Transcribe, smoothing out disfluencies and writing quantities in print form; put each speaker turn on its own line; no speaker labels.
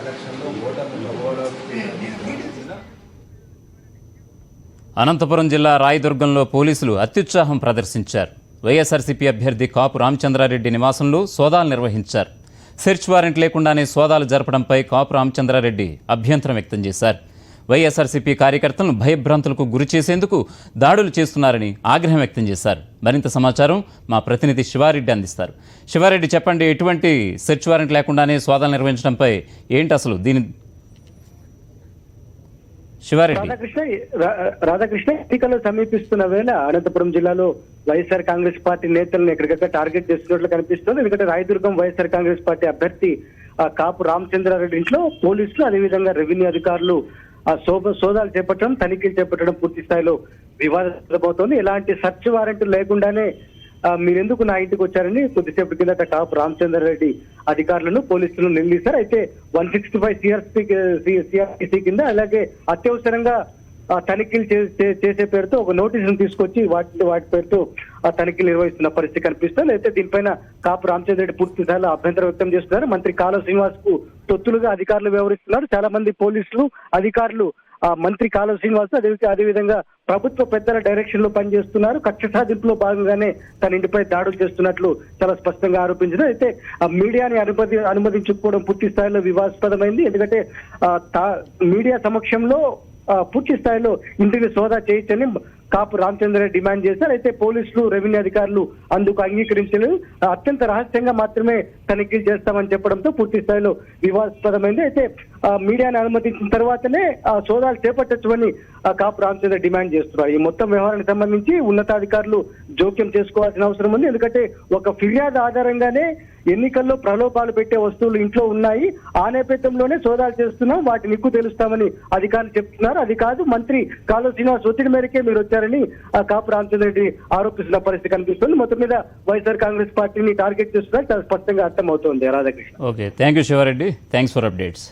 ఎలక్షన్లో ఓటర్లు ప్రభావం.
అనంతపురం జిల్లా రాయదుర్గంలో పోలీసులు అత్యుత్సాహం ప్రదర్శించారు. వైఎస్ఆర్సీపీ అభ్యర్థి కాపు రామచంద్రారెడ్డి నివాసంలో సోదాలు నిర్వహించారు. సెర్చ్ వారెంట్ లేకుండానే సోదాలు జరపడంపై కాపు రామచంద్రారెడ్డి అభ్యంతరం వ్యక్తం చేశారు. వైఎస్ఆర్సీపీ కార్యకర్తలను భయభ్రాంతులకు గురి చేసేందుకు దాడులు చేస్తున్నారని ఆగ్రహం వ్యక్తం చేశారు. మరింత సమాచారం మా ప్రతినిధి శివారెడ్డి అందిస్తారు. శివారెడ్డి, చెప్పండి, ఎటువంటి సెర్చ్ వారెంట్ లేకుండానే సోదాలు నిర్వహించడంపై ఏంటి అసలు దీని?
రాధాకృష్ణ ఎన్నికలు సమీపిస్తున్న వేళ అనంతపురం జిల్లాలో వైఎస్ఆర్ కాంగ్రెస్ పార్టీ నేతలను ఎక్కడికక్కడ టార్గెట్ చేస్తున్నట్లు కనిపిస్తుంది. ఎందుకంటే రాయదుర్గం వైఎస్ఆర్ కాంగ్రెస్ పార్టీ అభ్యర్థి కాపు రామచంద్రారెడ్డి ఇంట్లో పోలీసులు, అదేవిధంగా రెవెన్యూ అధికారులు సోదాలు చేపట్టడం, తనిఖీలు చేపట్టడం పూర్తి స్థాయిలో వివాదమవుతోంది. ఎలాంటి సర్చ్ వారెంట్ లేకుండానే మీరెందుకు నా ఇంటికి వచ్చారని కొద్దిసేపు కిందట కాపు రామచంద్రారెడ్డి అధికారులను పోలీసులు నిలదీశారు. అయితే 165 సిఆర్పిసి కింద అలాగే అత్యవసరంగా తనిఖీలు చేసే పేరుతో ఒక నోటీసును తీసుకొచ్చి వాటి పేరుతో తనిఖీలు నిర్వహిస్తున్న పరిస్థితి కనిపిస్తుంది. అయితే దీనిపైన కాపు రామచంద్రారెడ్డి పూర్తి స్థాయిలో అభ్యంతరం వ్యక్తం చేస్తున్నారు. మంత్రి కాలువ శ్రీనివాస్ కు తొత్తులుగా అధికారులు వ్యవహరిస్తున్నారు. చాలా మంది పోలీసులు అధికారులు మంత్రి కాలువ శ్రీనివాస్ అదేవిధంగా ప్రభుత్వ పెద్దల డైరెక్షన్ లో పనిచేస్తున్నారు. కక్ష సాధింపులో భాగంగానే తన ఇంటిపై దాడులు చేస్తున్నట్లు చాలా స్పష్టంగా ఆరోపించారు. అయితే మీడియాని అనుమతించకపోవడం పూర్తి స్థాయిలో వివాదాస్పదమైంది. ఎందుకంటే మీడియా సమక్షంలో పూర్తి స్థాయిలో ఇంటిని సోదా చేయొచ్చని కాపు రామచంద్రారెడ్డి డిమాండ్ చేశారు. అయితే పోలీసులు, రెవెన్యూ అధికారులు అందుకు అంగీకరించలేదు. అత్యంత రహస్యంగా మాత్రమే తనిఖీలు చేస్తామని చెప్పడంతో పూర్తి స్థాయిలో వివాదాస్పదమైంది. అయితే మీడియాను అనుమతించిన తర్వాతనే సోదాలు చేపట్టొచ్చని కాపు రామచంద్రారెడ్డి డిమాండ్ చేస్తున్నారు. ఈ మొత్తం వ్యవహారానికి సంబంధించి ఉన్నతాధికారులు జోక్యం చేసుకోవాల్సిన అవసరం ఉంది. ఎందుకంటే ఒక ఫిర్యాదు ఆధారంగానే ఎన్నికల్లో ప్రలోభాలు పెట్టే వస్తువులు ఇంట్లో ఉన్నాయి. ఆ నేపథ్యంలోనే సోదాలు చేస్తున్నాం, వాటి నిక్కు తెలుస్తామని అధికారులు చెప్తున్నారు. అది కాదు, మంత్రి కాలువ శ్రీనివాస్ ఒత్తిడి మేరకే మీరు వచ్చారని కాపు రామచంద్రారెడ్డి ఆరోపిస్తున్న పరిస్థితి కనిపిస్తుంది. మొత్తం మీద వైఎస్ఆర్ కాంగ్రెస్ పార్టీని టార్గెట్ చేస్తున్నారు చాలా స్పష్టంగా అర్థమవుతోంది. Radhakrishna.
Okay, thank you Siva Reddy. Thanks for updates.